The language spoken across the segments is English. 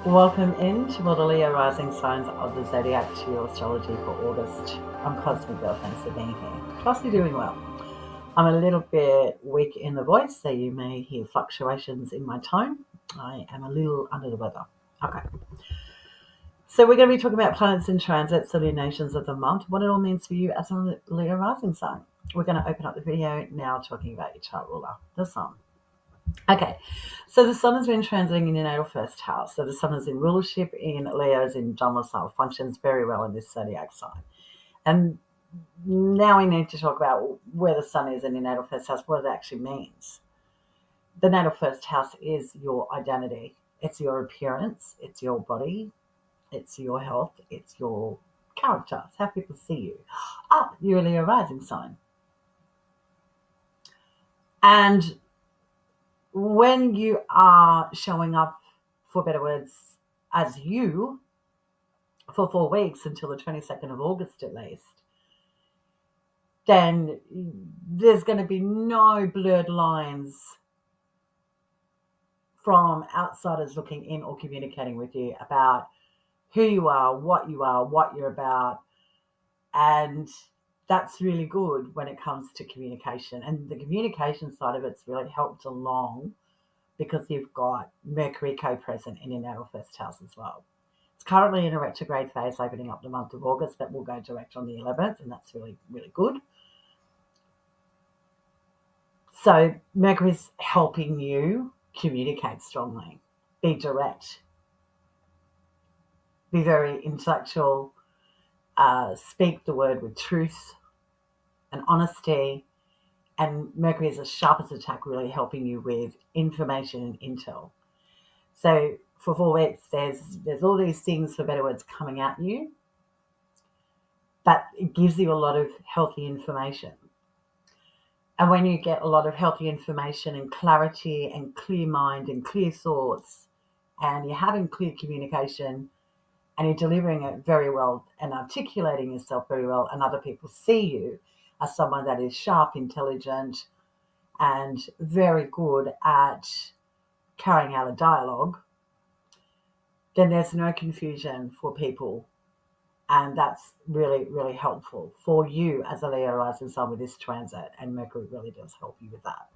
Welcome into the Leo rising signs of the zodiac to your astrology for August. I'm Cosmic Girl, thanks for being here. Trust you're doing well. I'm a little bit weak in the voice, so you may hear fluctuations in my tone. I am a little under the weather. Okay, so we're going to be talking about planets in transit, so lunations of the month, what it all means for you as a Leo rising sign. We're going to open up the video now talking about your chart ruler, the sun. Okay, so the sun has been transiting in your natal first house. So the sun is in rulership in Leo's in domicile, functions very well in this zodiac sign. And now we need to talk about where the sun is in your natal first house, what it actually means. The natal first house is your identity, it's your appearance, it's your body, it's your health, it's your character, it's how people see you. Ah, you're a Leo rising sign. And when you are showing up, for better words, as you for 4 weeks until the 22nd of August at least, then there's going to be no blurred lines from outsiders looking in or communicating with you about who you are, what you're about. And that's really good when it comes to communication. And the communication side of it's really helped along because you've got Mercury co-present in your natal first house as well. It's currently in a retrograde phase opening up the month of August, but will go direct on the 11th, and that's really, really good. So Mercury's helping you communicate strongly, be direct, be very intellectual, speak the word with truth and honesty. And Mercury is a sharpest attack, really helping you with information and intel. So for 4 weeks, there's all these things, for better words, coming at you, but it gives you a lot of healthy information. And when you get a lot of healthy information and clarity and clear mind and clear thoughts, and you're having clear communication and you're delivering it very well and articulating yourself very well, and other people see you as someone that is sharp, intelligent, and very good at carrying out a dialogue, then there's no confusion for people. And that's really, really helpful for you as a Leo rising sign with this transit. And Mercury really does help you with that.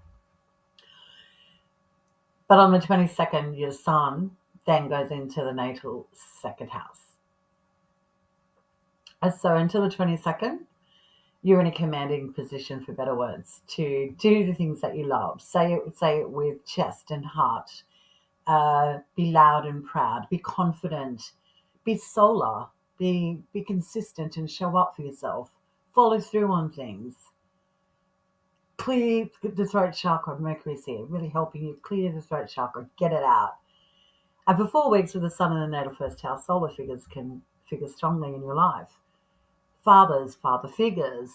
But on the 22nd, your sun then goes into the natal second house. And so until the 22nd, you're in a commanding position, for better words, to do the things that you love. Say it with chest and heart. Be loud and proud. Be confident. Be solar. Be consistent and show up for yourself. Follow through on things. Clear the throat chakra. Mercury's here, really helping you clear the throat chakra. Get it out. And for 4 weeks with the sun in the natal first house, solar figures can figure strongly in your life. Father figures,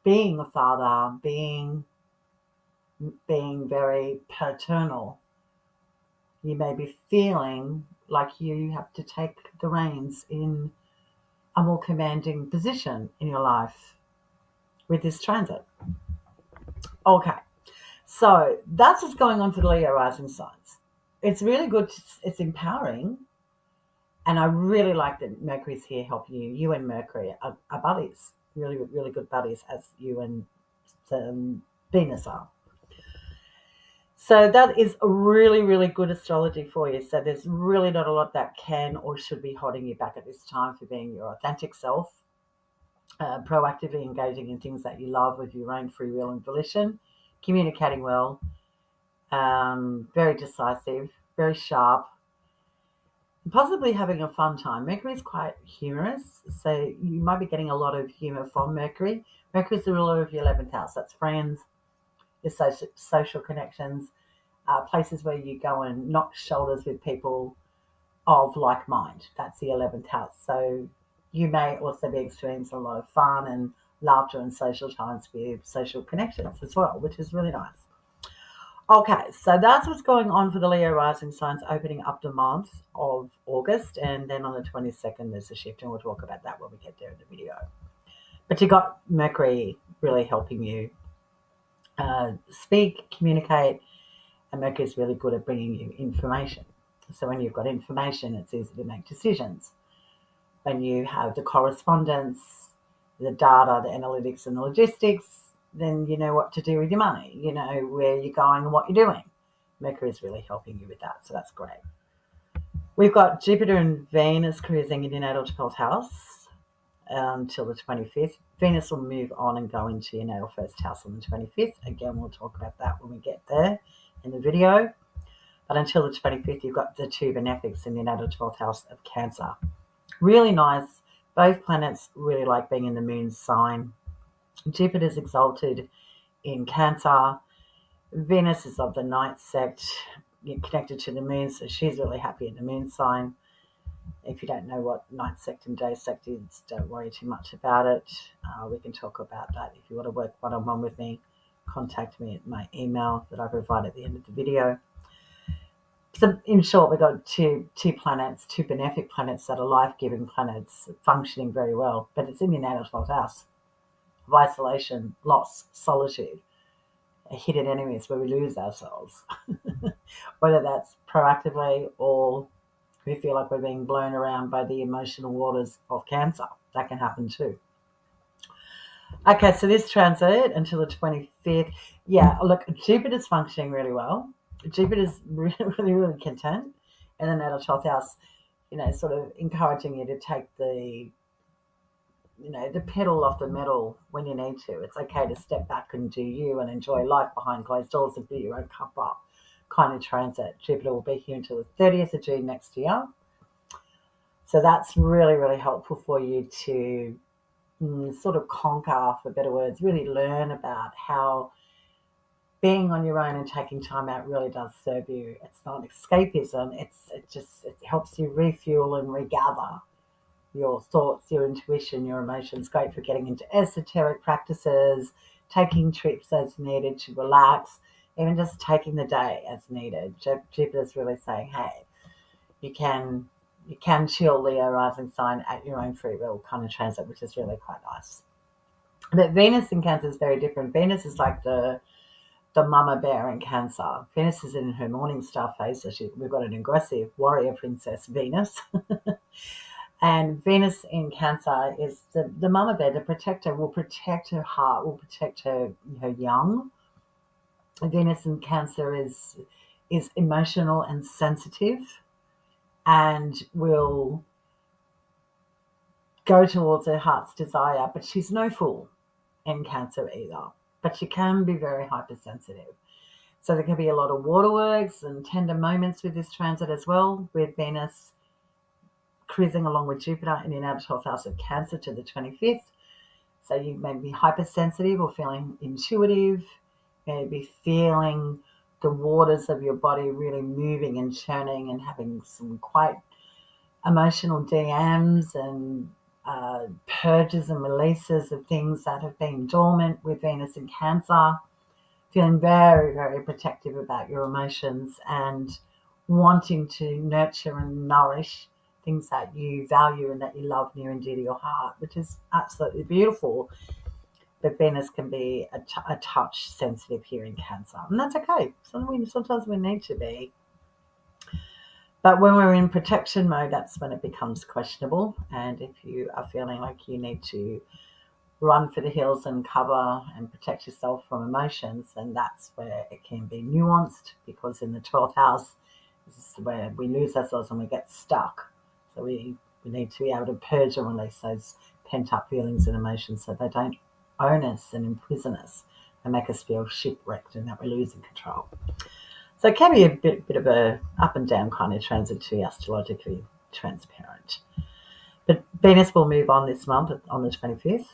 being a father, being very paternal. You may be feeling like you have to take the reins in a more commanding position in your life with this transit. Okay, so that's what's going on for the Leo rising signs. It's really good. It's empowering. And I really like that Mercury's here helping you. You and Mercury are buddies, really, really good buddies, as you and Venus are. So that is a really, really good astrology for you. So there's really not a lot that can or should be holding you back at this time for being your authentic self, proactively engaging in things that you love with your own free will and volition, communicating well, very decisive, very sharp, possibly having a fun time. Mercury is quite humorous, so you might be getting a lot of humor from Mercury. Mercury is the ruler of your 11th house. That's friends, your social connections, places where you go and knock shoulders with people of like mind. That's the 11th house. So you may also be experiencing a lot of fun and laughter and social times with social connections as well, which is really nice. Okay, so that's what's going on for the Leo rising signs opening up the month of August. And then on the 22nd, there's a shift, and we'll talk about that when we get there in the video. But you got Mercury really helping you speak, communicate, and Mercury is really good at bringing you information. So when you've got information, it's easy to make decisions. When you have the correspondence, the data, the analytics and the logistics, then you know what to do with your money. You know where you're going and what you're doing. Mercury is really helping you with that, so that's great. We've got Jupiter and Venus cruising in your natal 12th house until the 25th. Venus will move on and go into your natal first house on the 25th. Again, we'll talk about that when we get there in the video. But until the 25th, you've got the two benefics in your natal 12th house of Cancer. Really nice. Both planets really like being in the moon's sign. Jupiter's exalted in Cancer. Venus is of the night sect, connected to the moon, so she's really happy in the moon sign. If you don't know what night sect and day sect is, don't worry too much about it. We can talk about that. If you want to work one-on-one with me, contact me at my email that I provide at the end of the video. So in short, we've got two planets, two benefic planets that are life-giving planets, functioning very well, but it's in your natal 12th house of isolation, loss, solitude, hidden enemies where we lose ourselves, whether that's proactively or we feel like we're being blown around by the emotional waters of Cancer. That can happen too. Okay, so this transit until the 25th. Yeah, look, Jupiter's functioning really well. Jupiter's really content. And then natal 12th house, sort of encouraging you to take the pedal off the metal when you need to. It's okay to step back and do you and enjoy life behind closed doors and fill your own cup up kind of transit. Jupiter will be here until the 30th of June next year. So that's really, really helpful for you to sort of conquer, for better words, really learn about how being on your own and taking time out really does serve you. It's not escapism. It helps you refuel and regather your thoughts, your intuition, your emotions. Great for getting into esoteric practices, taking trips as needed to relax, even just taking the day as needed. Jupiter's really saying, hey, you can chill, Leo rising sign, at your own free will kind of transit, which is really quite nice. But Venus in Cancer is very different. Venus is like the mama bear in Cancer. Venus is in her morning star phase, so we've got an aggressive warrior princess, Venus. And Venus in Cancer is the mama bear, the protector, will protect her heart, will protect her young. Venus in Cancer is emotional and sensitive and will go towards her heart's desire, but she's no fool in Cancer either. But she can be very hypersensitive. So there can be a lot of waterworks and tender moments with this transit as well, with Venus cruising along with Jupiter in your natal 12th house of Cancer to the 25th. So you may be hypersensitive or feeling intuitive, maybe feeling the waters of your body really moving and churning and having some quite emotional DMs and purges and releases of things that have been dormant with Venus in Cancer, feeling very, very protective about your emotions and wanting to nurture and nourish things that you value and that you love near and dear to your heart, which is absolutely beautiful. But Venus can be a touch sensitive here in Cancer, and that's okay. Sometimes we need to be. But when we're in protection mode, that's when it becomes questionable. And if you are feeling like you need to run for the hills and cover and protect yourself from emotions, then that's where it can be nuanced, because in the 12th house, this is where we lose ourselves and we get stuck. So we need to be able to purge and release those pent-up feelings and emotions so they don't own us and imprison us and make us feel shipwrecked and that we're losing control. So it can be a bit of a up and down kind of transit, to be astrologically transparent. But Venus will move on this month on the 25th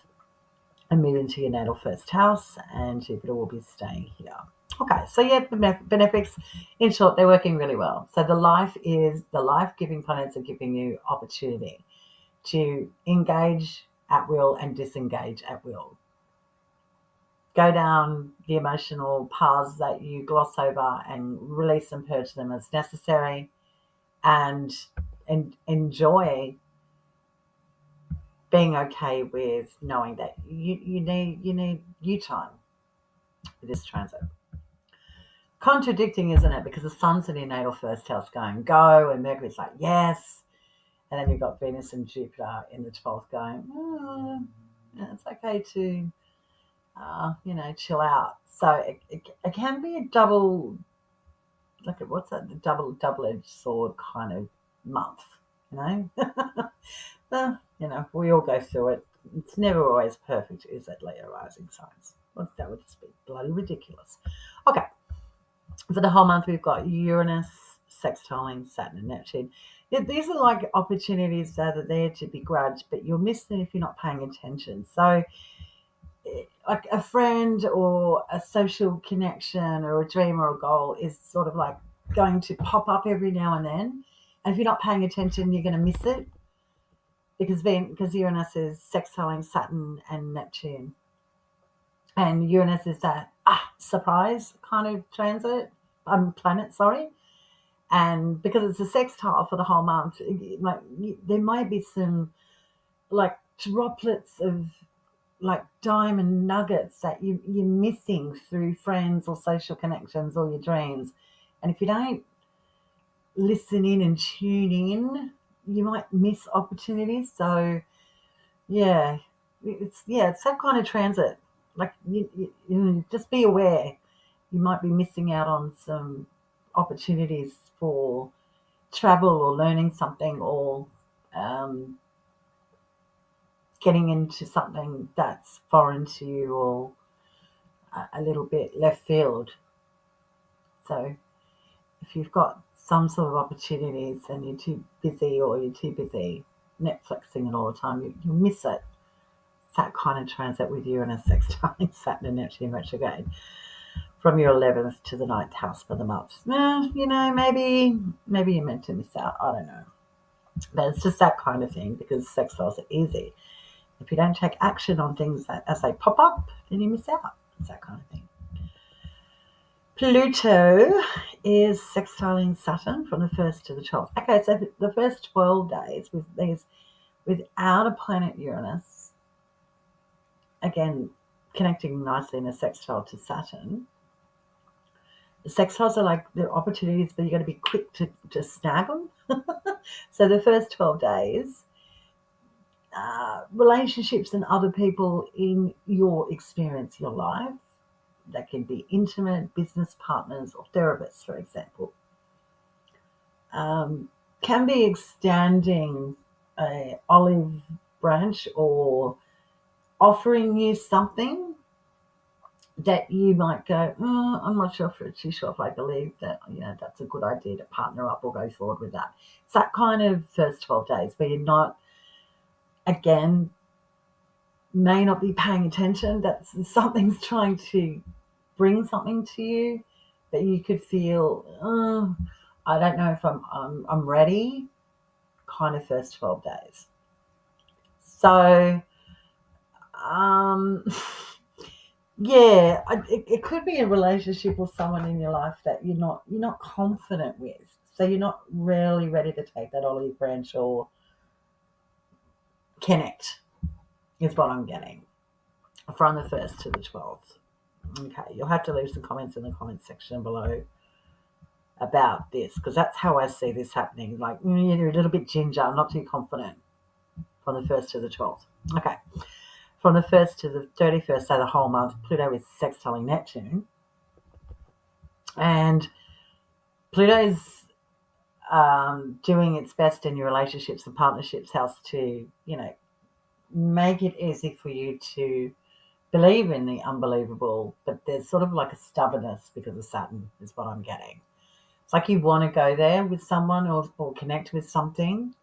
and move into your natal first house, and Jupiter will be staying here. Okay, so yeah, the benefics, in short, they're working really well. So the life-giving planets are giving you opportunity to engage at will and disengage at will. Go down the emotional paths that you gloss over and release and purge them as necessary, and enjoy being okay with knowing that you need you time with this transit. contradicting, isn't it? Because the sun's in your natal first house going go, and Mercury's like yes, and then you've got Venus and Jupiter in the 12th going, yeah, it's okay to chill out. So it can be a double, look at what's that, the double-edged sword kind of month, you know. We all go through it. It's never always perfect, is it, Leo rising signs? Well, that would just be bloody ridiculous. Okay, for the whole month, we've got Uranus sextiling Saturn and Neptune. These are like opportunities that are there to be grabbed, but you'll miss them if you're not paying attention. So, like a friend or a social connection or a dream or a goal is sort of like going to pop up every now and then. And if you're not paying attention, you're going to miss it because Uranus is sextiling Saturn and Neptune. And Uranus is that surprise kind of planet, sorry. And because it's a sextile for the whole month, there might be some like droplets of like diamond nuggets that you're missing through friends or social connections or your dreams. And if you don't listen in and tune in, you might miss opportunities. So yeah, it's that kind of transit. Like you just be aware. You might be missing out on some opportunities for travel or learning something or getting into something that's foreign to you or a little bit left field. So if you've got some sort of opportunities and you're too busy or you're too busy Netflixing it all the time, you miss it. It's that kind of transit with Uranus sextiling Saturn and Neptune retrograde from your 11th to the 9th house for the month. Well, maybe you're meant to miss out. I don't know. But it's just that kind of thing because sextiles are easy. If you don't take action on things as they pop up, then you miss out. It's that kind of thing. Pluto is sextiling Saturn from the 1st to the 12th. Okay, so the first 12 days without a planet Uranus, again, connecting nicely in a sextile to Saturn. The sextiles are like the opportunities, but you got to be quick to snag them. So the first 12 days, relationships and other people in your experience, your life, that can be intimate, business partners or therapists, for example, can be extending a olive branch or offering you something that you might go, I'm not too sure if I believe that, that's a good idea to partner up or go forward with that. It's that kind of first 12 days where you're not, again, may not be paying attention, that something's trying to bring something to you, but you could feel, I don't know if I'm ready, kind of first 12 days. So, yeah, it could be a relationship with someone in your life that you're not confident with. So you're not really ready to take that olive branch or connect, is what I'm getting from the 1st to the 12th. Okay, you'll have to leave some comments in the comments section below about this because that's how I see this happening. Like, you're a little bit ginger, I'm not too confident from the 1st to the 12th. Okay, from the 1st to the 31st, so the whole month, Pluto is sextiling Neptune. And Pluto's doing its best in your relationships and partnerships house to, make it easy for you to believe in the unbelievable, but there's sort of like a stubbornness because of Saturn is what I'm getting. It's like you want to go there with someone or connect with something,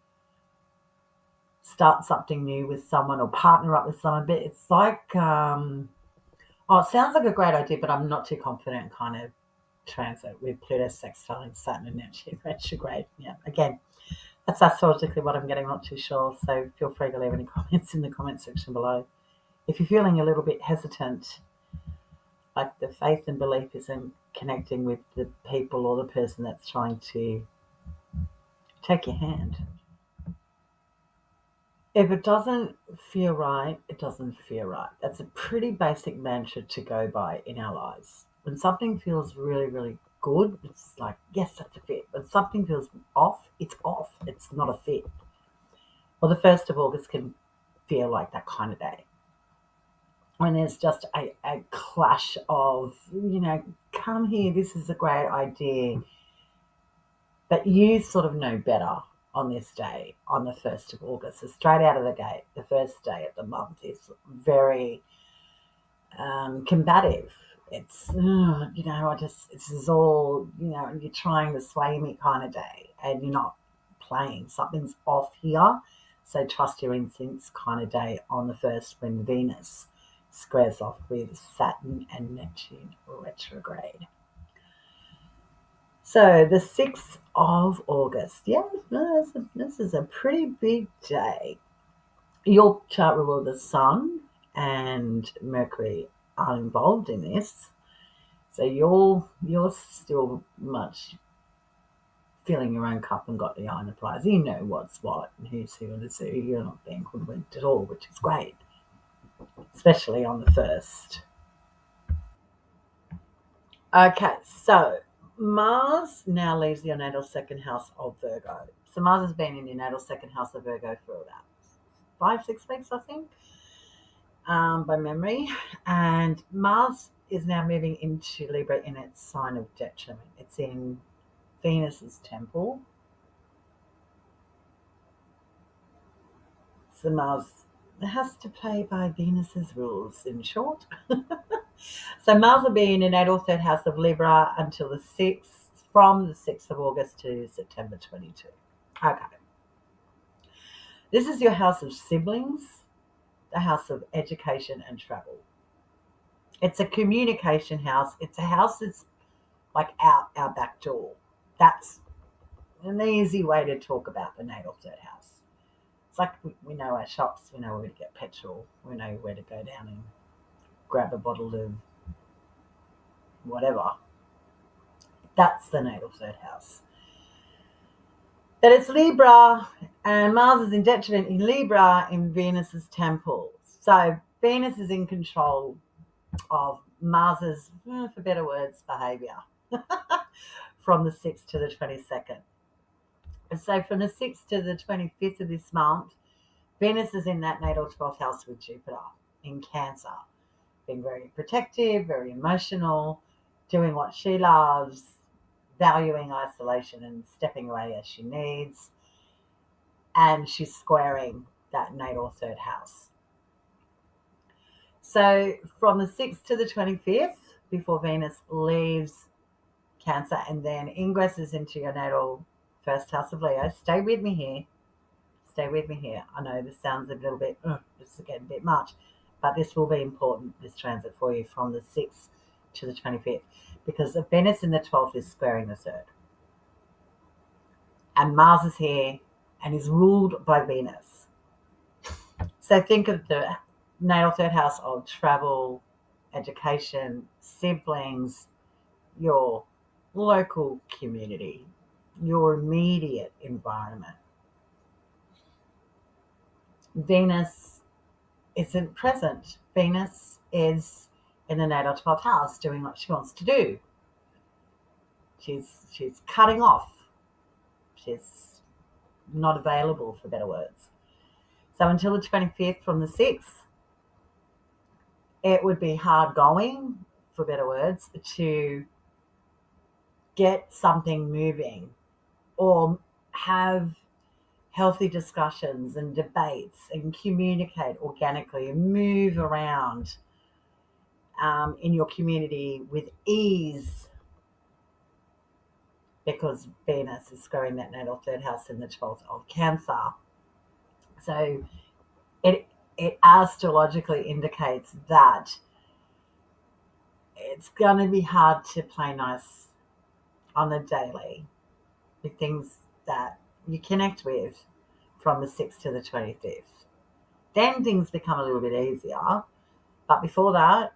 start something new with someone or partner up with someone, but it's like, it sounds like a great idea, but I'm not too confident kind of transit with Pluto sextiling Saturn and Neptune retrograde. Yeah, again, that's astrologically what I'm getting, not too sure. So feel free to leave any comments in the comment section below. If you're feeling a little bit hesitant, like the faith and belief isn't connecting with the people or the person that's trying to take your hand. If it doesn't feel right, it doesn't feel right. That's a pretty basic mantra to go by in our lives. When something feels really, really good. It's like, yes, that's a fit. But something feels off, it's off. It's not a fit. Well, the 1st of August can feel like that kind of day. When there's just a clash of, come here, this is a great idea. But you sort of know better on this day, on the 1st of August. So straight out of the gate, the first day of the month is very combative. It's, this is all, you're trying to sway me kind of day and you're not playing. Something's off here. So trust your instincts kind of day on the 1st when Venus squares off with Saturn and Neptune retrograde. So the 6th of August, yeah, this is a pretty big day. Your chart rule, the Sun and Mercury are involved in this. So you're still much filling your own cup and got the eye on the prize. You know what's what and who's who and who. You're not being hoodwinked at all, which is great, especially on the 1st. Okay, so Mars now leaves your natal second house of Virgo. So Mars has been in your natal second house of Virgo for about 5-6 weeks, I think, by memory. And Mars is now moving into Libra in its sign of detriment. It's in Venus's temple. So Mars has to play by Venus's rules, in short. So Mars will be in your natal 3rd house of Libra until the 6th, from the 6th of August to September 22. Okay. This is your house of siblings, the house of education and travel. It's a communication house. It's a house that's like our back door. That's an easy way to talk about the natal 3rd house. It's like we know our shops, we know where to get petrol, we know where to go down and grab a bottle of whatever. That's the natal 3rd house. But it's Libra, and Mars is in detriment in Libra in Venus's temple. So Venus is in control of Mars's, for better words, behaviour from the 6th to the 22nd. And so from the 6th to the 25th of this month, Venus is in that natal 12th house with Jupiter in Cancer, being very protective, very emotional, doing what she loves, valuing isolation and stepping away as she needs. And she's squaring that natal 3rd house. So from the 6th to the 25th, before Venus leaves Cancer and then ingresses into your natal 1st house of Leo, stay with me here. Stay with me here. I know this sounds a little bit, this is getting a bit much, but this will be important, this transit for you from the 6th to the 25th, because the Venus in the 12th is squaring the 3rd. And Mars is here and is ruled by Venus. So think of the natal 3rd house of travel, education, siblings, your local community, your immediate environment. Venus isn't present. Venus is in the natal 12th house doing what she wants to do. She's cutting off. She's not available, for better words. So until the 25th from the 6th, it would be hard going, for better words, to get something moving or have healthy discussions and debates and communicate organically and move around in your community with ease, because Venus is squaring that natal 3rd house in the 12th of Cancer. So it astrologically indicates that it's going to be hard to play nice on the daily with things that you connect with from the 6th to the 25th. Then things become a little bit easier. But before that,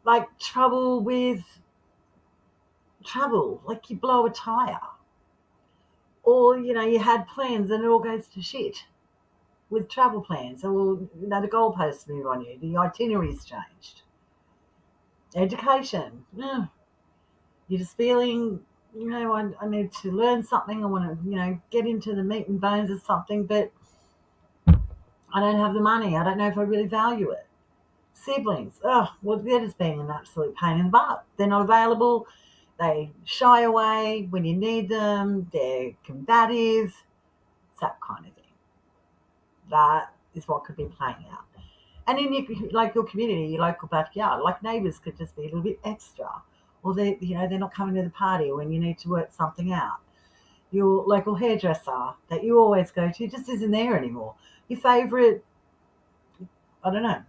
like trouble, like you blow a tire. Or, you had plans and it all goes to shit with travel plans. Or, the goalposts move on you. The itinerary's changed. Education. You're just feeling, I need to learn something. I want to, get into the meat and bones of something, but I don't have the money. I don't know if I really value it. Siblings, oh, well, they're just being an absolute pain in the butt. They're not available. They shy away when you need them. They're combative. It's that kind of thing. That is what could be playing out. And in your community, your local backyard, like neighbours could just be a little bit extra, or they're not coming to the party when you need to work something out. Your local hairdresser that you always go to just isn't there anymore. Your favourite, I don't know,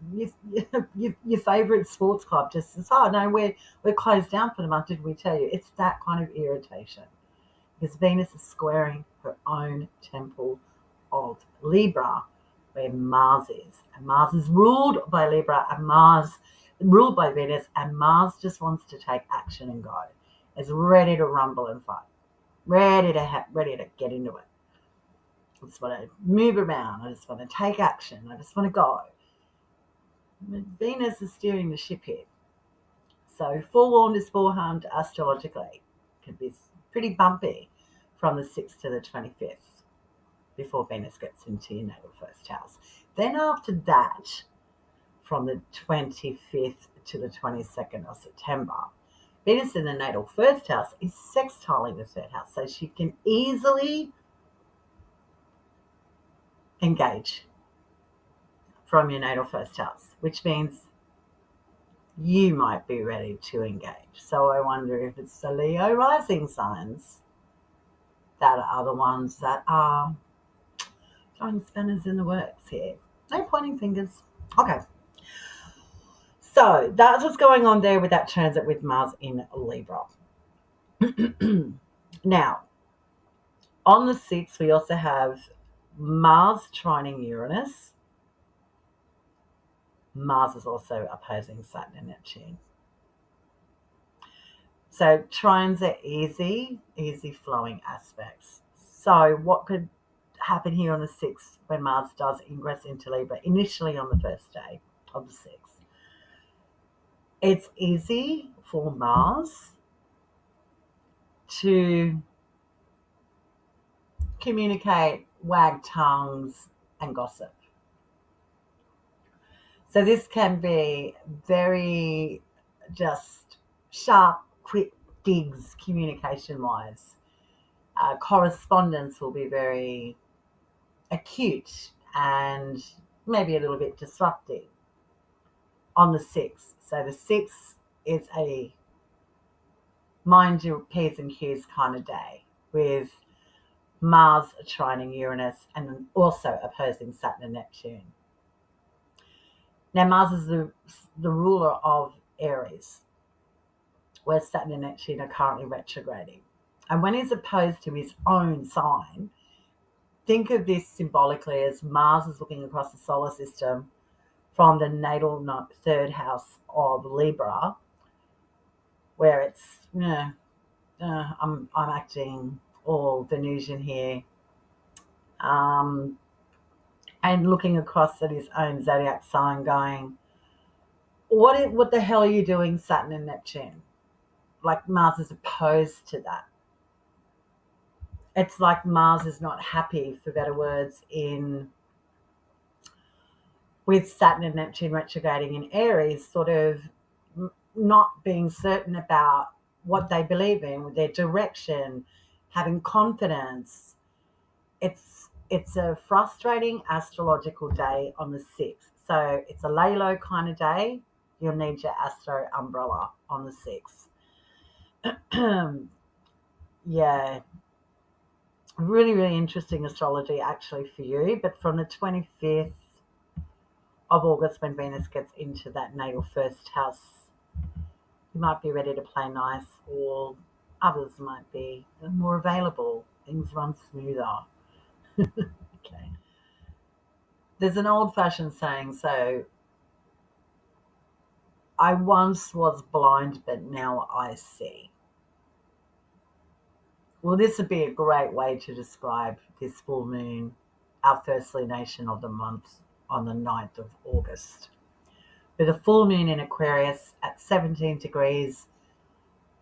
your favourite sports club just says, oh no, we're closed down for the month. Did we tell you? It's that kind of irritation because Venus is squaring her own temple of Libra, where Mars is. And Mars is ruled by Libra, and Mars ruled by Venus, and Mars just wants to take action and go. It's ready to rumble and fight, ready to get into it. I just want to move around. I just want to take action. I just want to go. Venus is steering the ship here. So forewarned is forearmed astrologically. Can be pretty bumpy from the 6th to the 25th before Venus gets into your natal first house. Then after that, from the 25th to the 22nd of September, Venus in the natal first house is sextiling the third house. So she can easily engage from your natal first house, which means you might be ready to engage. So I wonder if it's the Leo rising signs that are the ones that are throwing spanners in the works here. No pointing fingers. Okay. So that's what's going on there with that transit with Mars in Libra. Now, on the 6th, we also have Mars trining Uranus. Mars is also opposing Saturn and Neptune. So trines are easy flowing aspects. So what could happen here on the 6th when Mars does ingress into Libra, initially on the first day of the 6th? It's easy for Mars to communicate, wag tongues, and gossip. So this can be very just sharp, quick digs communication-wise. Correspondence will be very acute and maybe a little bit disruptive on the 6th. So the 6th is a mind your P's and Q's kind of day with Mars trining Uranus and also opposing Saturn and Neptune. Now Mars is the ruler of Aries, where Saturn and Neptune are currently retrograding. And when he's opposed to his own sign, think of this symbolically as Mars is looking across the solar system from the natal third house of Libra, where it's, I'm acting all Venusian here, and looking across at his own zodiac sign going, what the hell are you doing, Saturn and Neptune? Like Mars is opposed to that. It's like Mars is not happy, for better words, with Saturn and Neptune retrograding in Aries, sort of not being certain about what they believe in, their direction, having confidence. It's a frustrating astrological day on the 6th. So it's a lay low kind of day. You'll need your astro umbrella on the 6th. Yeah. Really, really interesting astrology actually for you. But from the 25th of August, when Venus gets into that natal first house, you might be ready to play nice, or others might be more available. Things run smoother. Okay. There's an old-fashioned saying, so I once was blind, but now I see. Well, this would be a great way to describe this full moon, our first lunation of the month on the 9th of August. With a full moon in Aquarius at 17 degrees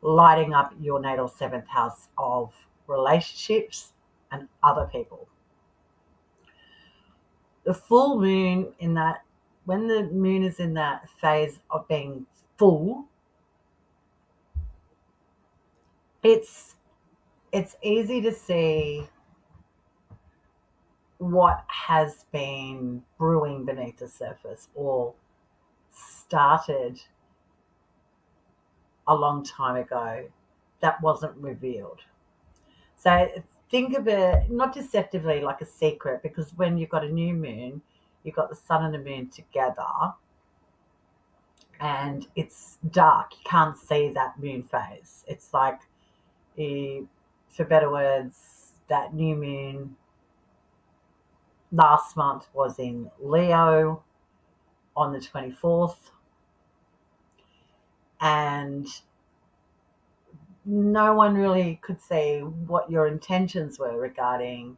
lighting up your natal seventh house of relationships and other people. The full moon in that, when the moon is in that phase of being full, it's easy to see what has been brewing beneath the surface or started a long time ago that wasn't revealed. So think of it not deceptively like a secret, because when you've got a new moon, you've got the sun and the moon together and it's dark. You can't see that moon phase. It's like, for better words, that new moon last month was in Leo on the 24th, and no one really could see what your intentions were regarding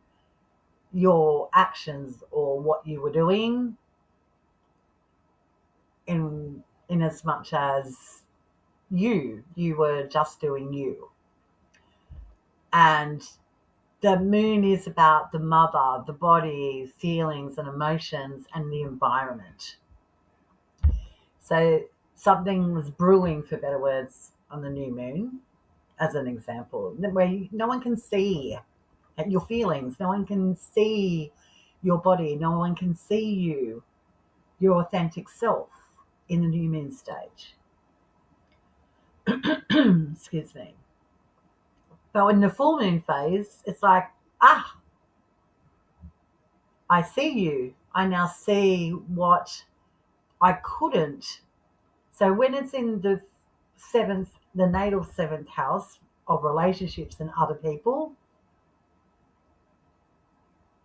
your actions or what you were doing, in as much as you were just doing you. And the moon is about the mother, the body, feelings and emotions, and the environment. So something was brewing, for better words, on the new moon, as an example, where no one can see your feelings, no one can see your body, no one can see you, your authentic self in the new moon stage. Excuse me. But in the full moon phase, it's like, I see you. I now see what I couldn't. So when it's in the natal seventh house of relationships and other people,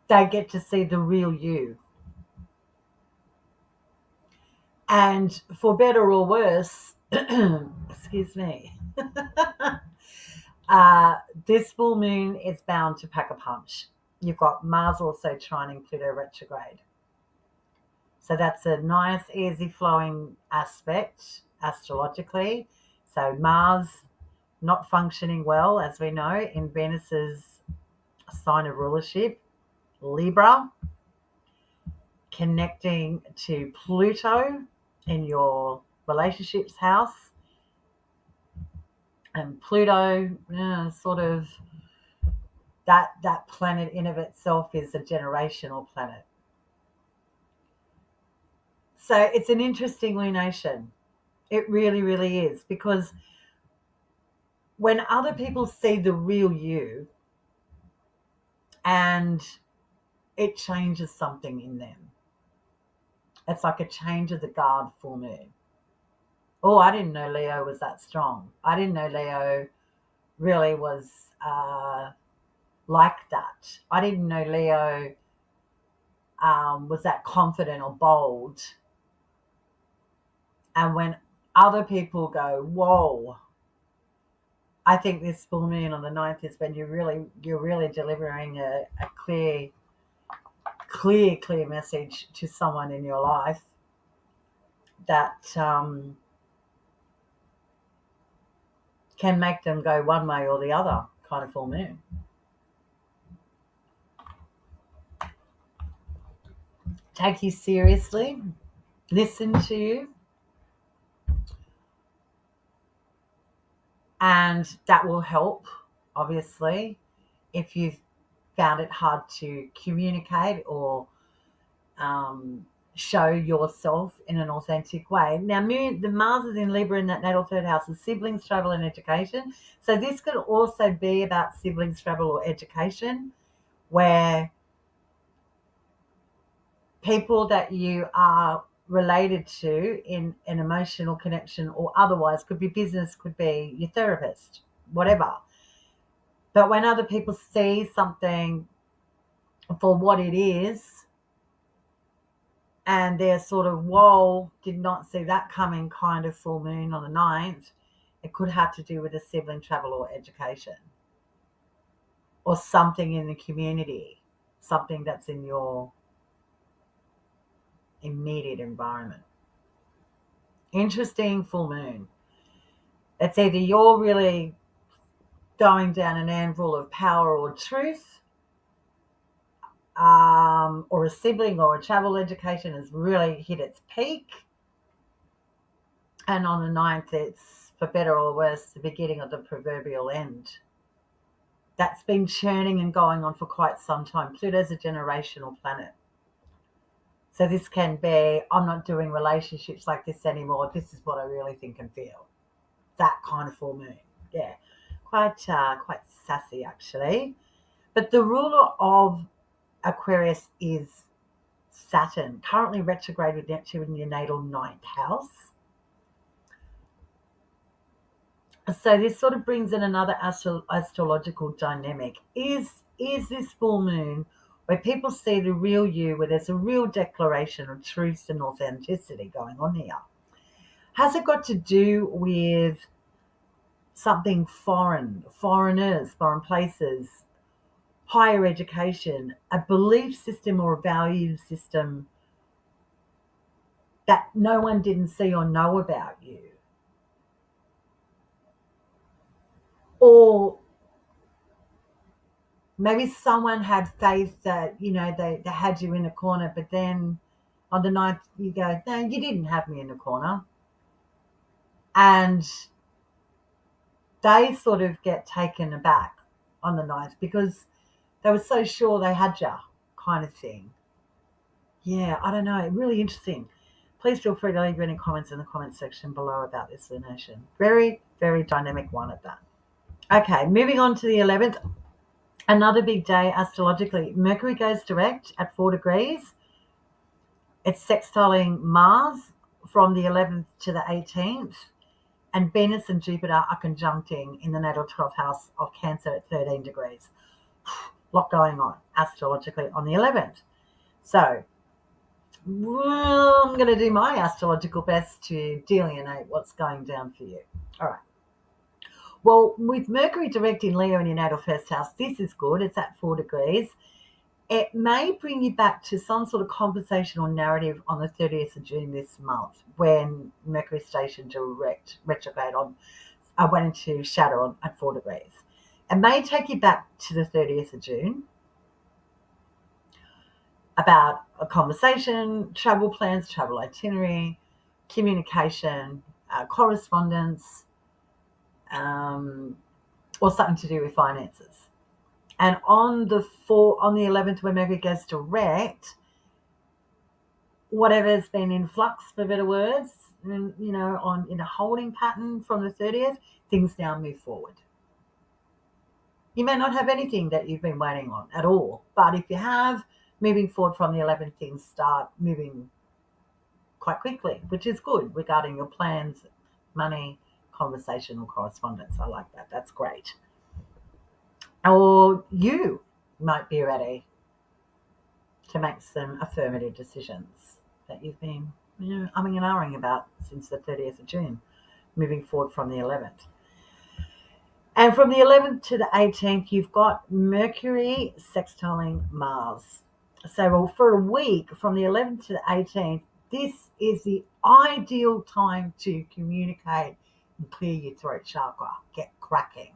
they get to see the real you. And for better or worse, excuse me, this full moon is bound to pack a punch. You've got Mars also trining Pluto retrograde. So that's a nice, easy flowing aspect astrologically. So Mars not functioning well, as we know, in Venus's sign of rulership, Libra, connecting to Pluto in your relationships house. And Pluto, sort of that planet in of itself is a generational planet. So it's an interesting lunation. It really, really is, because when other people see the real you, and it changes something in them. It's like a change of the guard full moon. Oh, I didn't know Leo was that strong. I didn't know Leo really was like that. I didn't know Leo was that confident or bold. And when other people go, whoa, I think this full moon on the 9th is when you're really delivering a clear message to someone in your life that can make them go one way or the other, kind of full moon. Take you seriously, listen to you, and that will help, obviously, if you've found it hard to communicate or show yourself in an authentic way. Now, the Mars is in Libra in that natal third house of siblings, travel, and education. So this could also be about siblings, travel, or education, where people that you are related to in an emotional connection or otherwise, could be business, could be your therapist, whatever. But when other people see something for what it is, and they're sort of, whoa, did not see that coming, kind of full moon on the 9th, it could have to do with a sibling, travel, or education, or something in the community, something that's in your immediate environment. Interesting full moon. It's either you're really going down an anvil of power or truth, or a sibling or a travel education has really hit its peak. And on the 9th, it's, for better or worse, the beginning of the proverbial end. That's been churning and going on for quite some time. Pluto's a generational planet. So this can be, I'm not doing relationships like this anymore. This is what I really think and feel. That kind of full moon. Yeah. Quite sassy, actually. But the ruler of Aquarius is Saturn, currently retrograde with Neptune in your natal 9th house. So this sort of brings in another astrological dynamic. Is this full moon where people see the real you, where there's a real declaration of truth and authenticity going on here? Has it got to do with something foreign, foreigners, foreign places, higher education, a belief system or a value system that no one didn't see or know about you? Or maybe someone had faith that, they had you in a corner, but then on the 9th you go, no, you didn't have me in the corner. And they sort of get taken aback on the 9th because they were so sure they had you, kind of thing. Yeah, I don't know. Really interesting. Please feel free to leave any comments in the comment section below about this lunation. Very, very dynamic one at that. Okay, moving on to the 11th. Another big day astrologically. Mercury goes direct at 4 degrees. It's sextiling Mars from the 11th to the 18th. And Venus and Jupiter are conjuncting in the natal 12th house of Cancer at 13 degrees. A lot going on astrologically on the 11th. So, I'm going to do my astrological best to delineate what's going down for you. All right. Well, with Mercury direct in Leo in your natal first house, this is good. It's at 4 degrees. It may bring you back to some sort of conversation or narrative on the 30th of June this month when Mercury station direct retrograde went into shadow at 4 degrees. It may take you back to the 30th of June about a conversation, travel plans, travel itinerary, communication, correspondence, or something to do with finances. And on the 11th, when Mercury goes direct, whatever's been in flux, for better words, in a holding pattern from the 30th, things now move forward. You may not have anything that you've been waiting on at all, but if you have, moving forward from the 11th, things start moving quite quickly, which is good regarding your plans, money, conversational correspondence. I like that. That's great. Or you might be ready to make some affirmative decisions that you've been umming and ahhing about since the 30th of June, moving forward from the 11th. And from the 11th to the 18th, you've got Mercury sextiling Mars. So for a week, from the 11th to the 18th, this is the ideal time to communicate and clear your throat chakra. Get cracking.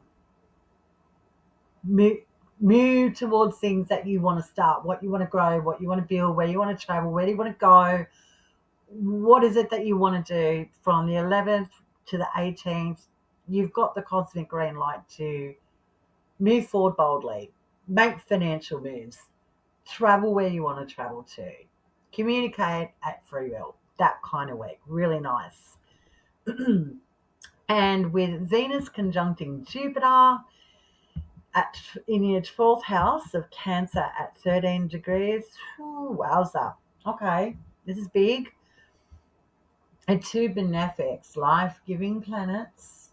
Move towards things that you want to start, what you want to grow, what you want to build, where you want to travel, where do you want to go, what is it that you want to do. From the 11th to the 18th, you've got the cosmic green light to move forward boldly, make financial moves, travel where you want to travel to, communicate at free will. That kind of week. Really nice. And with Venus conjuncting Jupiter in your 12th house of Cancer at 13 degrees. Wowza. Okay, this is big. And two benefics, life-giving planets,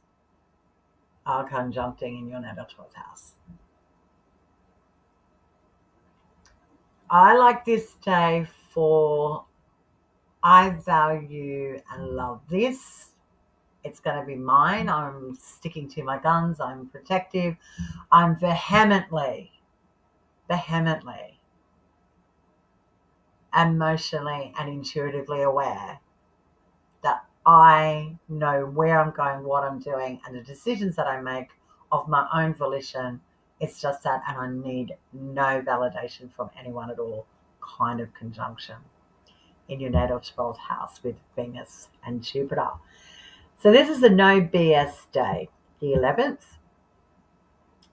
are conjuncting in your natal 12th house. I like this day for I value and love this. It's going to be mine. I'm sticking to my guns. I'm protective. I'm vehemently, emotionally and intuitively aware that I know where I'm going, what I'm doing, and the decisions that I make of my own volition. It's just that, and I need no validation from anyone at all, kind of conjunction in your natal 12th house with Venus and Jupiter. So this is the no BS day, the 11th.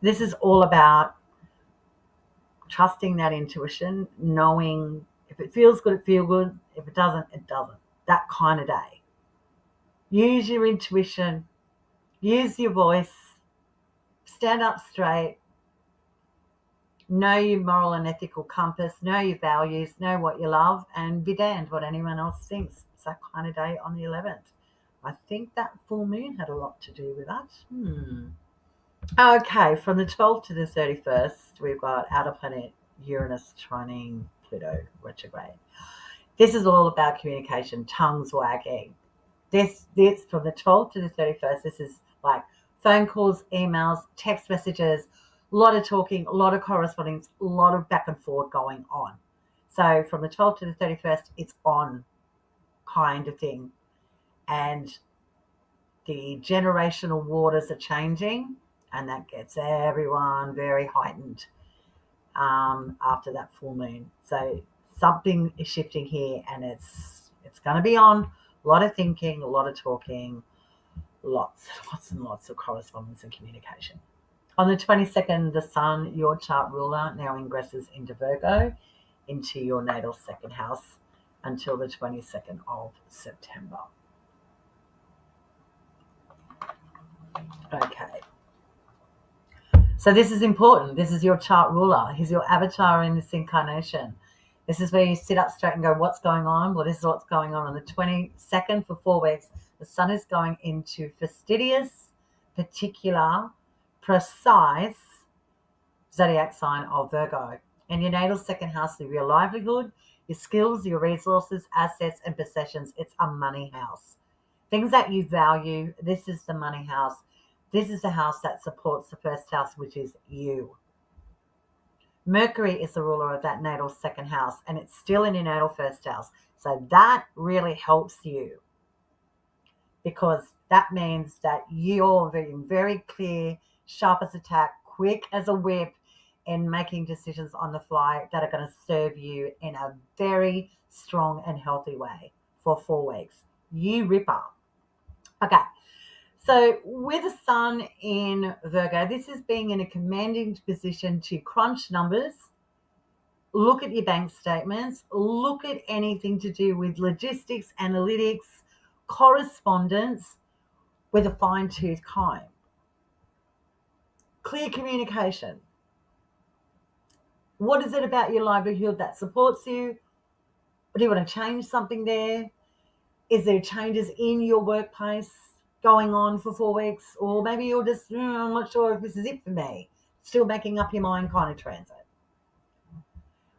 This is all about trusting that intuition, knowing if it feels good, it feels good. If it doesn't, it doesn't. That kind of day. Use your intuition, use your voice, stand up straight, know your moral and ethical compass, know your values, know what you love, and be damned what anyone else thinks. It's that kind of day on the 11th. I think that full moon had a lot to do with that. Okay, from the 12th to the 31st, we've got outer planet Uranus trining Pluto retrograde. This is all about communication, tongues wagging. This from the 12th to the 31st, this is like phone calls, emails, text messages, a lot of talking, a lot of correspondence, a lot of back and forth going on. So from the 12th to the 31st, it's on kind of thing. And the generational waters are changing, and that gets everyone very heightened after that full moon. So something is shifting here, and it's going to be on. A lot of thinking, a lot of talking, lots and lots of correspondence and communication. On the 22nd, the Sun, your chart ruler, now ingresses into Virgo, into your natal second house until the 22nd of September. Okay. So this is important. This is your chart ruler. He's your avatar in this incarnation. This is where you sit up straight and go, what's going on? Well, this is what's going on. On the 22nd, for 4 weeks, the Sun is going into fastidious, particular, precise zodiac sign of Virgo. In your natal second house of your livelihood, your skills, your resources, assets, and possessions, it's a money house. Things that you value, this is the money house. This is the house that supports the first house, which is you. Mercury is the ruler of that natal second house, and it's still in your natal first house. So that really helps you, because that means that you're being very clear, sharp as a tack, quick as a whip in making decisions on the fly that are going to serve you in a very strong and healthy way for 4 weeks. You ripper. Okay. So with the Sun in Virgo, this is being in a commanding position to crunch numbers, look at your bank statements, look at anything to do with logistics, analytics, correspondence with a fine-tooth comb. Clear communication. What is it about your livelihood that supports you? Do you want to change something there? Is there changes in your workplace going on for 4 weeks? Or maybe you're just, I'm not sure if this is it for me. Still making up your mind kind of transit.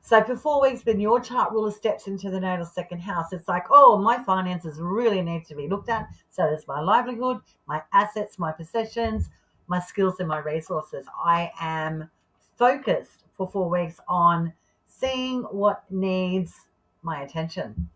So for 4 weeks, when your chart ruler steps into the natal second house, it's like, oh, my finances really need to be looked at. So does my livelihood, my assets, my possessions, my skills and my resources. I am focused for 4 weeks on seeing what needs my attention.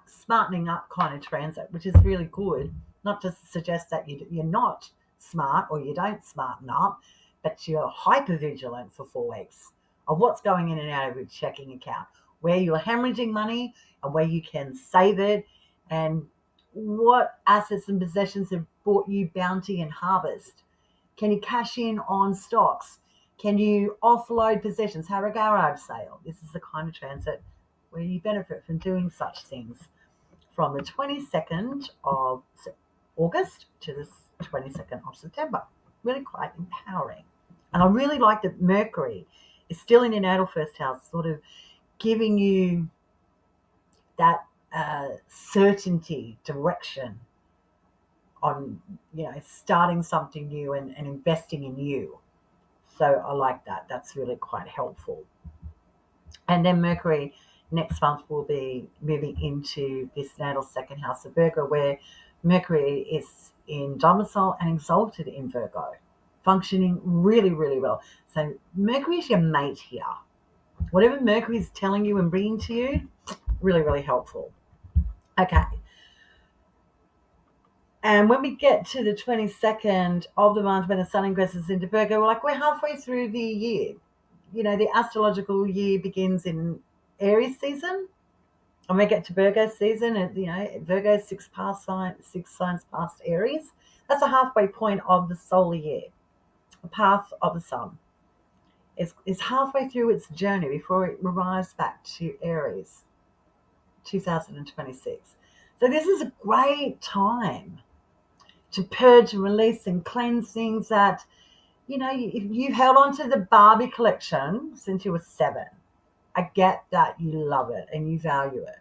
Smartening up kind of transit, which is really good. Not to suggest that you're not smart or you don't smarten up, but you're hyper vigilant for 4 weeks of what's going in and out of your checking account, where you're hemorrhaging money and where you can save it, and what assets and possessions have brought you bounty and harvest. Can you cash in on stocks? Can you offload possessions? Have a garage sale? This is the kind of transit where you benefit from doing such things from the 22nd of August to the 22nd of September. Really quite empowering. And I really like that Mercury is still in your natal first house, sort of giving you that certainty, direction on, starting something new and investing in you. So I like that. That's really quite helpful. And then Mercury next month will be moving into this natal second house of Virgo, where Mercury is in domicile and exalted in Virgo, functioning really, really well. So Mercury is your mate here. Whatever Mercury is telling you and bringing to you, Really, really helpful. Okay. And when we get to the 22nd of the month, when the sun ingresses into Virgo, we're halfway through the year. The astrological year begins in Aries season, and we get to Virgo season, and Virgo six signs past Aries. That's a halfway point of the solar year. The path of the sun is halfway through its journey before it arrives back to Aries, 2026. So this is a great time to purge and release and cleanse things that, you've held on to the Barbie collection since you were 7. I get that you love it and you value it.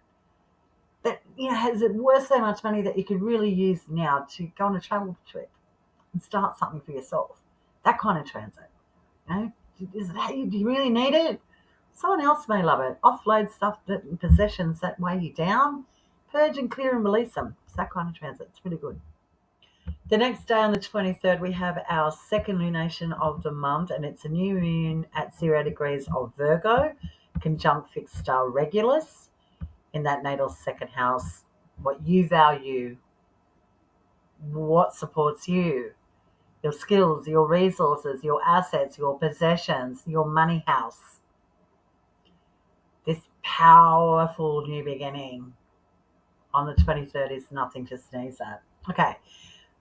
But, has it worth so much money that you could really use now to go on a travel trip and start something for yourself? That kind of transit. Do you really need it? Someone else may love it. Offload stuff, possessions that weigh you down. Purge and clear and release them. It's that kind of transit. It's really good. The next day on the 23rd, we have our second lunation of the month, and it's a new moon at 0 degrees of Virgo, conjunct fixed star Regulus in that natal second house. What you value, what supports you, your skills, your resources, your assets, your possessions, your money house. This powerful new beginning on the 23rd is nothing to sneeze at. Okay.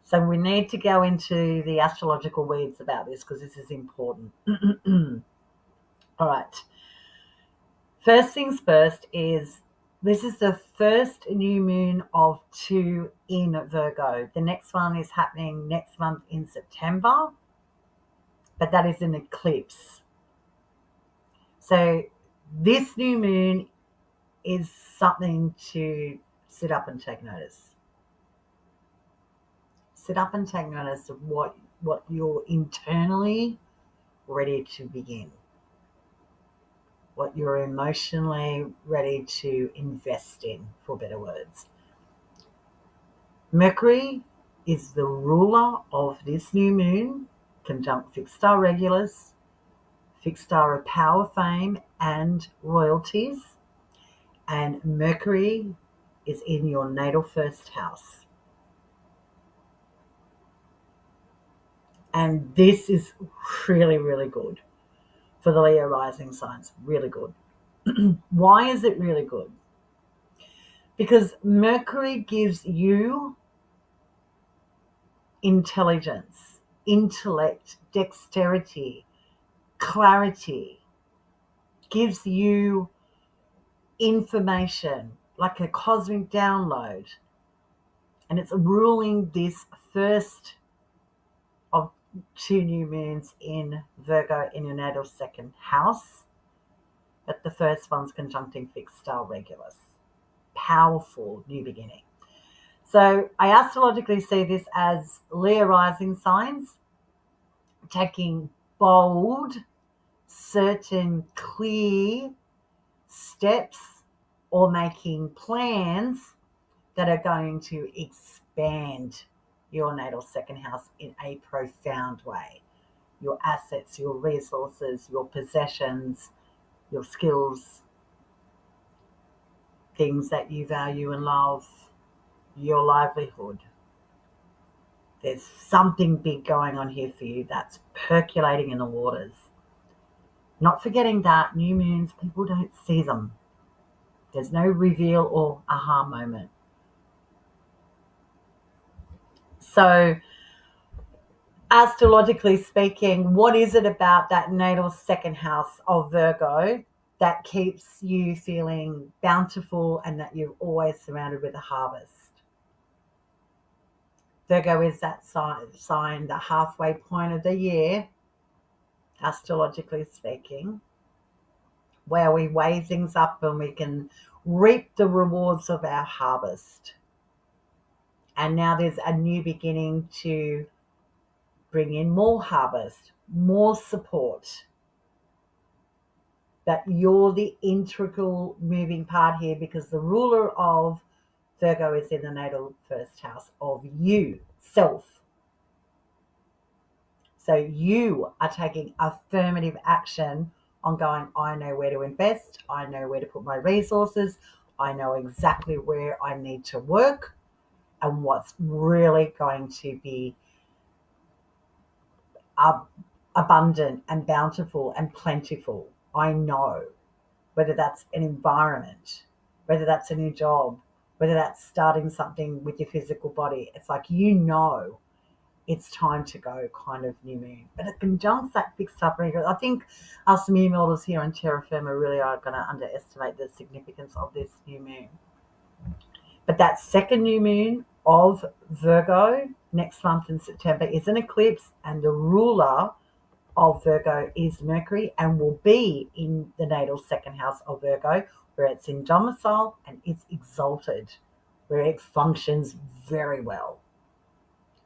So we need to go into the astrological weeds about this because this is important. All right. First things first is this is the first new moon of 2 in Virgo. The next one is happening next month in September, but that is an eclipse. So this new moon is something to sit up and take notice. Sit up and take notice of what you're internally ready to begin, what you're emotionally ready to invest in, for better words. Mercury is the ruler of this new moon, conjunct fixed star Regulus, fixed star of power, fame, and royalties. And Mercury is in your natal first house. And this is really, really good for the Leo rising signs. Really good. Why is it really good? Because Mercury gives you intelligence, intellect, dexterity, clarity, gives you information like a cosmic download. And it's ruling this first of 2 new moons in Virgo in your natal second house. But the first one's conjuncting fixed star Regulus. Powerful new beginning. So I astrologically see this as Leo rising signs taking bold, certain, clear steps or making plans that are going to expand your natal second house in a profound way. Your assets, your resources, your possessions, your skills, things that you value and love, your livelihood. There's something big going on here for you that's percolating in the waters. Not forgetting that new moons, people don't see them. There's no reveal or aha moment. So, astrologically speaking, what is it about that natal second house of Virgo that keeps you feeling bountiful and that you're always surrounded with a harvest? Virgo is that sign, the halfway point of the year, astrologically speaking, where we weigh things up and we can reap the rewards of our harvest. And now there's a new beginning to bring in more harvest, more support. But you're the integral moving part here because the ruler of Virgo is in the natal first house of you, self. So you are taking affirmative action on going, I know where to invest. I know where to put my resources. I know exactly where I need to work and what's really going to be abundant and bountiful and plentiful. I know whether that's an environment, whether that's a new job, whether that's starting something with your physical body. It's like, it's time to go kind of new moon. But it conjuncts that big stuff. I think us moon models here in Terra Firma really are going to underestimate the significance of this new moon. But that second new moon of Virgo next month in September is an eclipse, and the ruler of Virgo is Mercury and will be in the natal second house of Virgo, where it's in domicile and it's exalted, where it functions very well.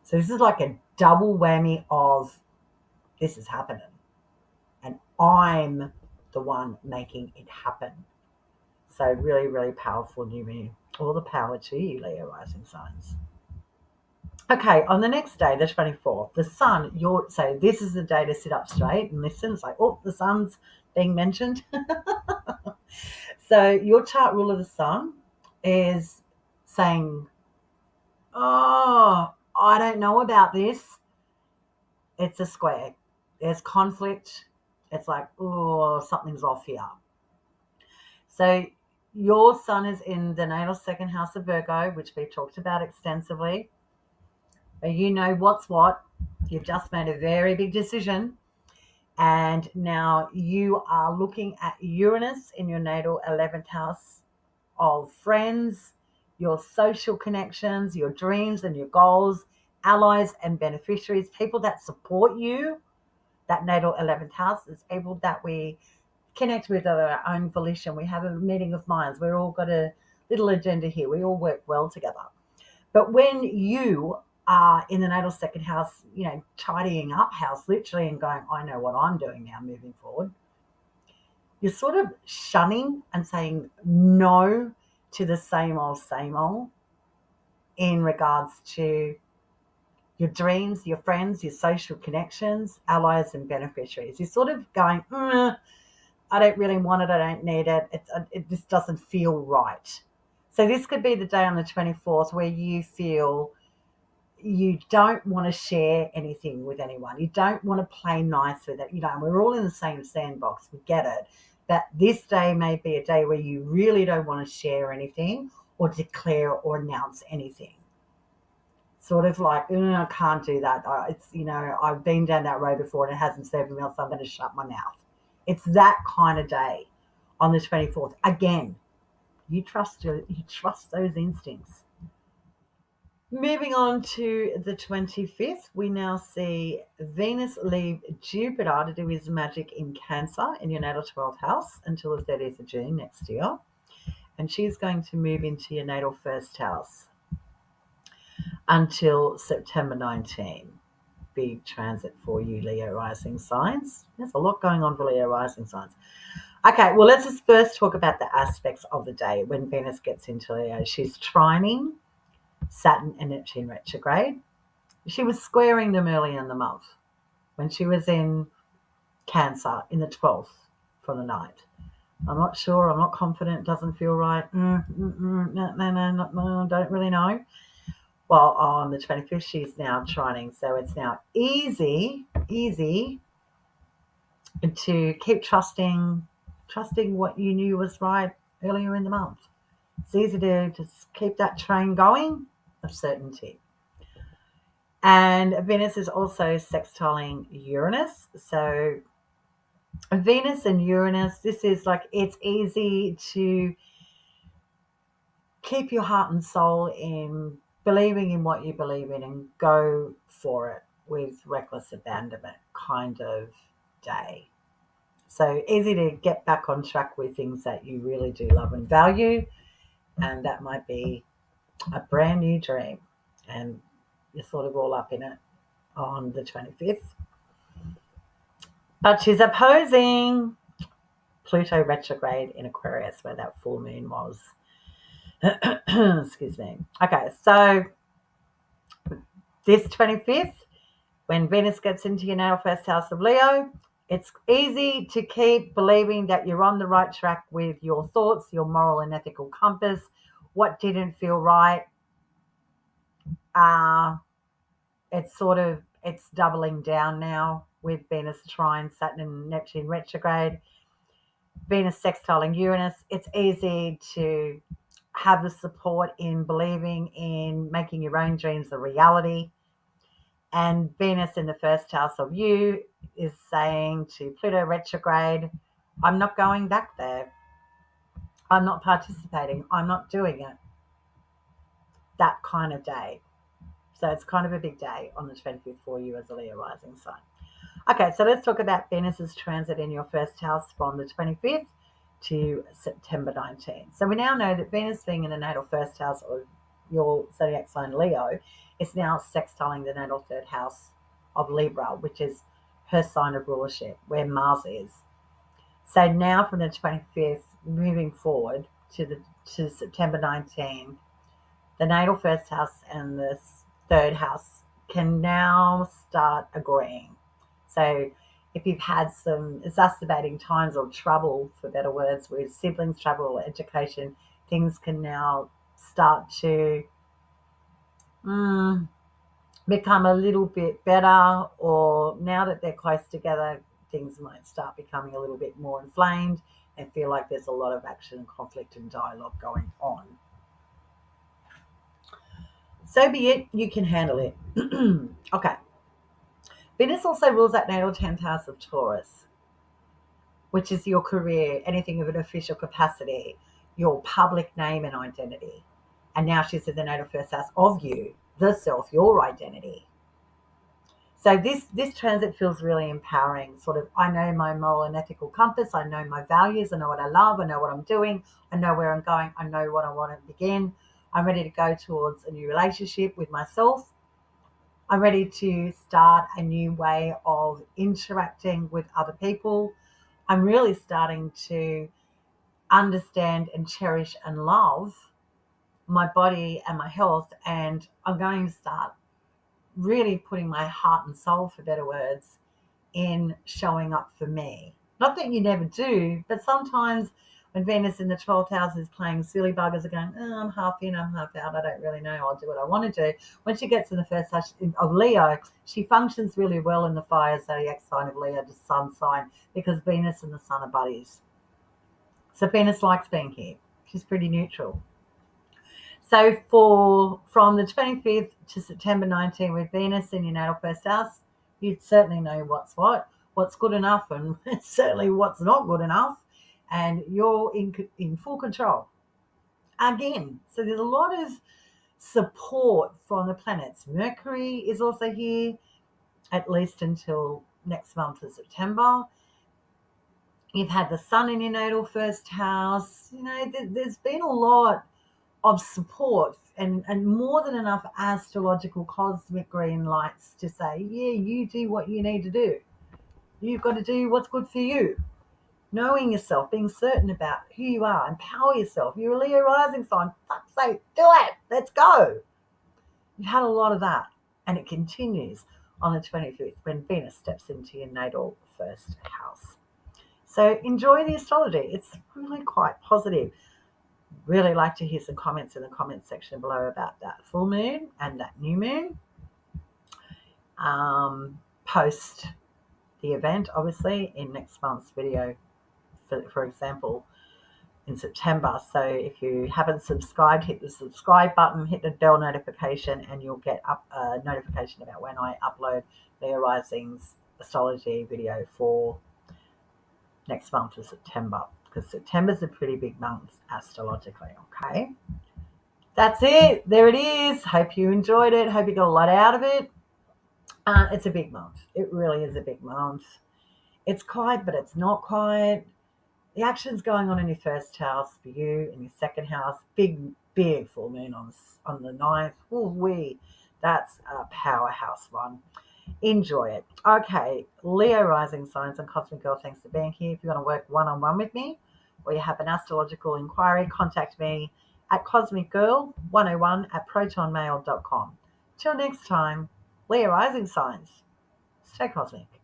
So this is like a double whammy of this is happening and I'm the one making it happen. So really, really powerful new moon. All the power to you, Leo rising signs. Okay, on the next day, the 24th, the sun, so this is the day to sit up straight and listen. It's like, oh, the sun's being mentioned. So your chart ruler, the sun, is saying, oh, I don't know about this. It's a square. There's conflict. It's like, oh, something's off here. So your sun is in the natal second house of Virgo, which we've talked about extensively. You know what's what. You've just made a very big decision. And now you are looking at Uranus in your natal 11th house of friends, your social connections, your dreams and your goals, allies and beneficiaries, people that support you. That natal 11th house is able that we connect with our own volition. We have a meeting of minds. We've all got a little agenda here. We all work well together. But when you are in the natal second house, tidying up house literally and going, I know what I'm doing now moving forward, you're sort of shunning and saying no to the same old in regards to your dreams, your friends, your social connections, allies and beneficiaries. You're sort of going, I don't really want it. I don't need it. It just doesn't feel right. So this could be the day on the 24th where you feel you don't want to share anything with anyone. You don't want to play nice with it. We're all in the same sandbox. We get it. But this day may be a day where you really don't want to share anything or declare or announce anything. Sort of like, I can't do that. I've been down that road before and it hasn't served me well, so I'm going to shut my mouth. It's that kind of day on the 24th. Again, you trust those instincts. Moving on to the 25th, we now see Venus leave Jupiter to do his magic in Cancer in your natal 12th house until the 30th of June next year. And she's going to move into your natal first house until September 19. Big transit for you, Leo rising signs. There's a lot going on for Leo rising signs. Okay, well, let's just first talk about the aspects of the day when Venus gets into Leo. She's trining Saturn and Neptune retrograde. She was squaring them early in the month when she was in Cancer in the 12th for the night. I'm not sure. I'm not confident. It doesn't feel right. No, don't really know. Well, on the 25th, she's now trining. So it's now easy to keep trusting what you knew was right earlier in the month. It's easy to just keep that train going of certainty. And Venus is also sextiling Uranus. So Venus and Uranus, this is like, it's easy to keep your heart and soul in believing in what you believe in and go for it with reckless abandonment kind of day. So easy to get back on track with things that you really do love and value. And that might be a brand new dream. And you're sort of all up in it on the 25th. But she's opposing Pluto retrograde in Aquarius, where that full moon was. Excuse me. Okay, so this 25th, when Venus gets into your natal first house of Leo, It's easy to keep believing that you're on the right track with your thoughts, your moral and ethical compass. What didn't feel right, uh, it's doubling down now with Venus trine Saturn and Neptune retrograde, Venus sextiling Uranus. It's easy to have the support in believing in making your own dreams a reality. And Venus in the first house of you is saying to Pluto retrograde, I'm not going back there. I'm not participating. I'm not doing it. That kind of day. So it's kind of a big day on the 25th for you as a Leo rising sign. Okay, so let's talk about Venus's transit in your first house from the 25th to September 19th. So we now know that Venus being in the natal first house of your zodiac sign Leo is now sextiling the natal third house of Libra, which is her sign of rulership, where Mars is. So now from the 25th moving forward to September 19th, the natal first house and the third house can now start agreeing. So if you've had some exacerbating times or trouble, for better words, with siblings, trouble, or education, things can now start to become a little bit better, or now that they're close together, things might start becoming a little bit more inflamed and feel like there's a lot of action, conflict, and dialogue going on. So be it, you can handle it. Okay. Venus also rules that natal 10th house of Taurus, which is your career, anything of an official capacity, your public name and identity. And now she's in the natal first house of you, the self, your identity. So this transit feels really empowering. Sort of, I know my moral and ethical compass. I know my values. I know what I love. I know what I'm doing. I know where I'm going. I know what I want to begin. I'm ready to go towards a new relationship with myself. I'm ready to start a new way of interacting with other people. I'm really starting to understand and cherish and love my body and my health. And I'm going to start really putting my heart and soul, for better words, in showing up for me. Not that you never do, but sometimes when Venus in the 12th house is playing silly buggers again, I'm half in, I'm half out, I don't really know, I'll do what I want to do. When she gets in the first house of Leo, she functions really well in the fire zodiac sign of Leo, the sun sign, because Venus and the sun are buddies. So Venus likes being here. She's pretty neutral. So from the 25th to September 19th with Venus in your natal first house, you'd certainly know what's good enough, and certainly what's not good enough, and you're in full control. Again, so there's a lot of support from the planets. Mercury is also here, at least until next month of September. You've had the sun in your natal first house. You know, there's been a lot of support and more than enough astrological cosmic green lights to say, yeah, you do what you need to do. You've got to do what's good for you. Knowing yourself, being certain about who you are, empower yourself. You're a Leo rising sign. Fuck's sake, do it. Let's go. You've had a lot of that, and it continues on the 25th when Venus steps into your natal first house. So enjoy the astrology. It's really quite positive. Really like to hear some comments in the comments section below about that full moon and that new moon. Post the event, obviously, in next month's video, for example, in September. So if you haven't subscribed, hit the subscribe button, hit the bell notification, and you'll get a notification about when I upload Leo Rising's astrology video for next month of September, because September's a pretty big month astrologically. Okay, that's it. There it is. Hope you enjoyed it. Hope you got a lot out of it. It's a big month. It really is a big month. It's quiet, but it's not quiet. The action's going on in your first house for you, in your second house. Big full moon on the 9th. Ooh-wee. That's a powerhouse one. Enjoy it. Okay, Leo rising signs and Cosmic Girl, thanks for being here. If you want to work one-on-one with me or you have an astrological inquiry, contact me at cosmicgirl101@protonmail.com. Till next time, Leo rising signs, stay cosmic.